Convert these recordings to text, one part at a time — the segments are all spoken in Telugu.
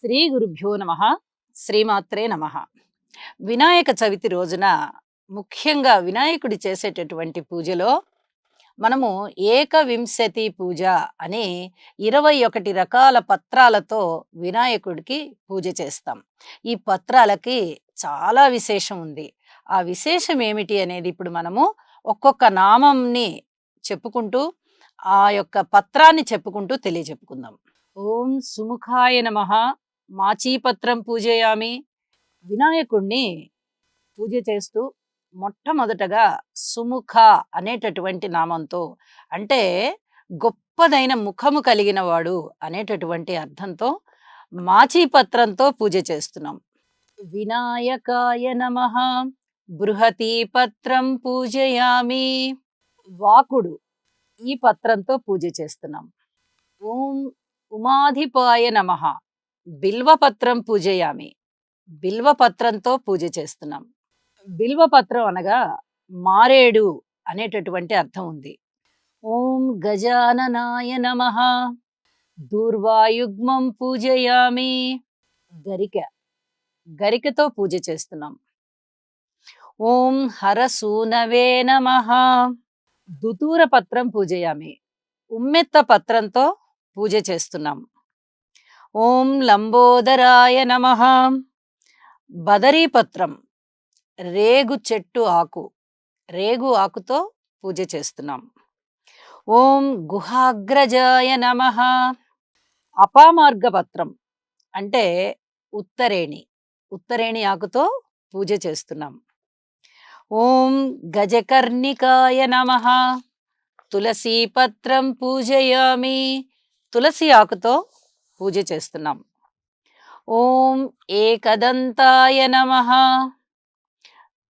శ్రీ గురుభ్యో నమ. శ్రీమాత్రే నమ. వినాయక చవితి రోజున ముఖ్యంగా వినాయకుడి చేసేటటువంటి పూజలో మనము ఏకవింశతి పూజ అని 21 రకాల పత్రాలతో వినాయకుడికి పూజ చేస్తాం. ఈ పత్రాలకి చాలా విశేషం ఉంది. ఆ విశేషం ఏమిటి అనేది ఇప్పుడు మనము ఒక్కొక్క నామంని చెప్పుకుంటూ ఆ యొక్క పత్రాన్ని చెప్పుకుంటూ తెలియజెప్పుకుందాం. ఓం సుముఖాయ నమః. మాచీపత్రం పూజయామి. వినాయకుణ్ణి పూజ చేస్తూ మొట్టమొదటగా సుముఖ అనేటటువంటి నామంతో, అంటే గొప్పదైన ముఖము కలిగిన వాడు అనేటటువంటి అర్థంతో మాచీపత్రంతో పూజ చేస్తున్నాం. వినాయకాయ నమః. బృహతీ పత్రం పూజయామి. వాకుడు ఈ పత్రంతో పూజ చేస్తున్నాం. ఓం ఉమాధిపాయ నమః. బిల్వపత్రం పూజయామి. బిల్వపత్రంతో పూజ చేస్తున్నాం. బిల్వపత్రం అనగా మారేడు అనేటటువంటి అర్థం ఉంది. ఓం గజాననాయ నమః. దూర్వాయుగ్మం పూజయామి. గరిక, గరికతో పూజ చేస్తున్నాం. ఓం హరసూనవే నమః. దుతూర పత్రం పూజయామి. ఉమ్మెత్త పత్రంతో పూజ చేస్తున్నాం. ఓం లంబోదరాయ నమః. బదరీపత్రం, రేగు చెట్టు ఆకు, రేగు ఆకుతో పూజ చేస్తున్నాం. ఓం గుహాగ్రజాయ నమః. అపామార్గ పత్రం అంటే ఉత్తరేణి, ఉత్తరేణి ఆకుతో పూజ చేస్తున్నాం. ఓం గజకర్ణికాయ నమః. తులసీ పత్రం పూజయామి. తులసి ఆకుతో పూజ చేస్తున్నాం. ఓం ఏకదంతాయ నమః.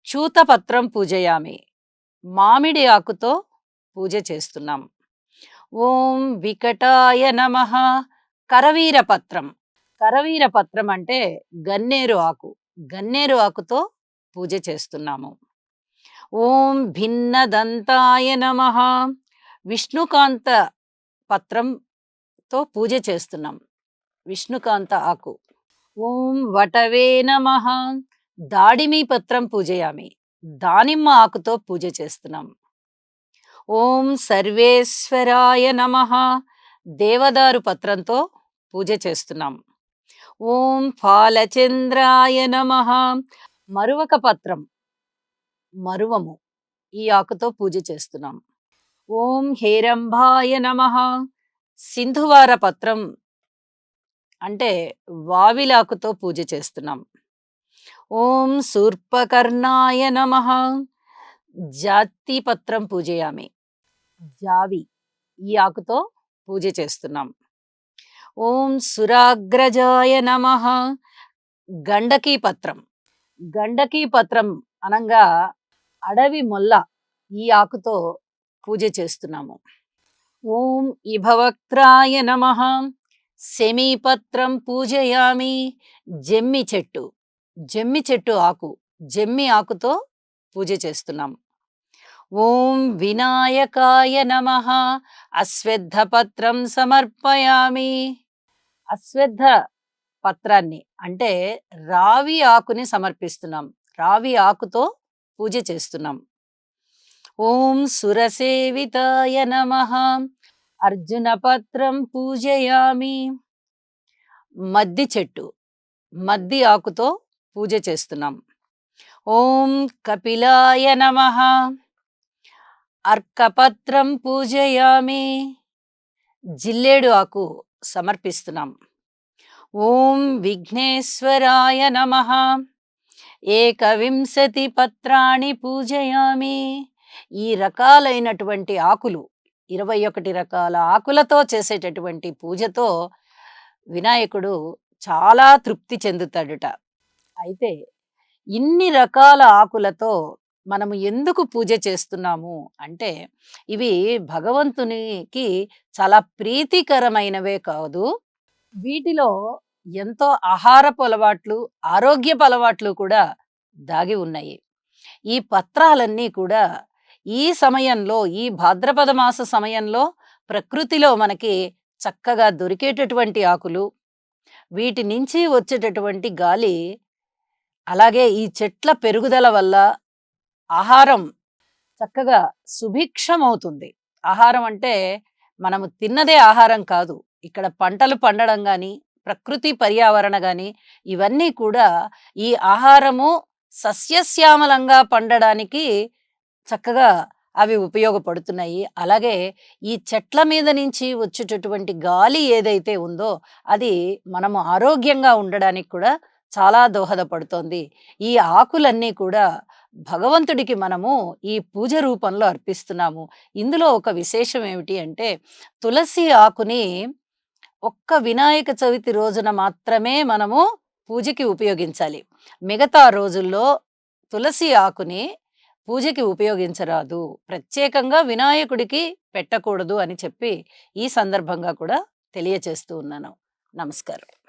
చూతపత్రం పూజయామి. మామిడి ఆకుతో పూజ చేస్తున్నాం. ఓం వికటాయ నమః. కరవీరపత్రం, కరవీరపత్రం అంటే గన్నేరు ఆకు, గన్నేరు ఆకుతో పూజ చేస్తున్నాము. ఓం భిన్నదంతాయ నమః. విష్ణుకాంత పత్రంతో పూజ చేస్తున్నాం. విష్ణుకాంత ఆకు. ఓం వటవే నమః. దాడిమి పత్రం పూజయామి. దానిమ్మ ఆకుతో పూజ చేస్తున్నాం. ఓం సర్వేశ్వరాయ నమః. దేవదారు పత్రంతో పూజ చేస్తున్నాం. ఓం ఫాలచంద్రాయ నమః. మరువక పత్రం, మరువము, ఈ ఆకుతో పూజ చేస్తున్నాం. ఓం హేరంభాయ నమః. సింధువార పత్రం అంటే వావిలాకుతో పూజ చేస్తున్నాం. ఓం శూర్పకర్ణాయ నమః. జాతి పత్రం పూజయామి. జావి, ఈ ఆకుతో పూజ చేస్తున్నాం. ఓం సురాగ్రజాయ నమః. గండకీ పత్రం, గండకీ పత్రం అనంగా అడవి మొల్ల, ఈ ఆకుతో పూజ చేస్తున్నాము. ఓం ఇభవక్త్రాయ నమః. శమీపత్రం పూజయామి. జమ్మి చెట్టు, జమ్మి చెట్టు ఆకు, జమ్మి ఆకుతో పూజ చేస్తున్నాం. ఓం వినాయకాయ నమః. అశ్వత్థ పత్రం సమర్పయామి. అశ్వత్థ పత్రాన్ని అంటే రావి ఆకుని సమర్పిస్తున్నాం. రావి ఆకుతో పూజ చేస్తున్నాం. ఓం సురసేవితాయ నమః. అర్జున పత్రం పూజయామి. మద్ది చెట్టు, మద్ది ఆకుతో పూజ చేస్తున్నాం. ఓం కపిలాయ నమః. అర్కపత్రం పూజయామి. జిల్లేడు ఆకు సమర్పిస్తున్నాం. ఓం విఘ్నేశ్వరాయ నమః. ఏకవింశతి పత్రాణి పూజయామి. ఈ రకాలైనటువంటి ఆకులు, 21 రకాల ఆకులతో చేసేటటువంటి పూజతో వినాయకుడు చాలా తృప్తి చెందుతాడుట. అయితే ఇన్ని రకాల ఆకులతో మనము ఎందుకు పూజ చేస్తున్నాము అంటే, ఇవి భగవంతునికి చాలా ప్రీతికరమైనవే కాదు, వీటిలో ఎంతో ఆహారపు అలవాట్లు, ఆరోగ్యపు అలవాట్లు కూడా దాగి ఉన్నాయి. ఈ పత్రాలన్నీ కూడా ఈ సమయంలో, ఈ భాద్రపద మాస సమయంలో ప్రకృతిలో మనకి చక్కగా దొరికేటటువంటి ఆకులు. వీటి నుంచి వచ్చేటటువంటి గాలి, అలాగే ఈ చెట్ల పెరుగుదల వల్ల ఆహారం చక్కగా సుభిక్షమవుతుంది. ఆహారం అంటే మనము తిన్నదే ఆహారం కాదు. ఇక్కడ పంటలు పండడం గాని, ప్రకృతి పర్యావరణ గాని, ఇవన్నీ కూడా ఈ ఆహారము సస్యశ్యామలంగా పండడానికి చక్కగా అవి ఉపయోగపడుతున్నాయి. అలాగే ఈ చెట్ల మీద నుంచి వచ్చేటటువంటి గాలి ఏదైతే ఉందో, అది మనము ఆరోగ్యంగా ఉండడానికి కూడా చాలా దోహదపడుతోంది. ఈ ఆకులన్నీ కూడా భగవంతుడికి మనము ఈ పూజ రూపంలో అర్పిస్తున్నాము. ఇందులో ఒక విశేషం ఏమిటి అంటే, తులసి ఆకుని ఒక్క వినాయక చవితి రోజున మాత్రమే మనము పూజకి ఉపయోగించాలి. మిగతా రోజుల్లో తులసి ఆకుని పూజకి ఉపయోగించరాదు. ప్రత్యేకంగా వినాయకుడికి పెట్టకూడదు అని చెప్పి ఈ సందర్భంగా కూడా తెలియచేస్తూ ఉన్నాను. నమస్కారం.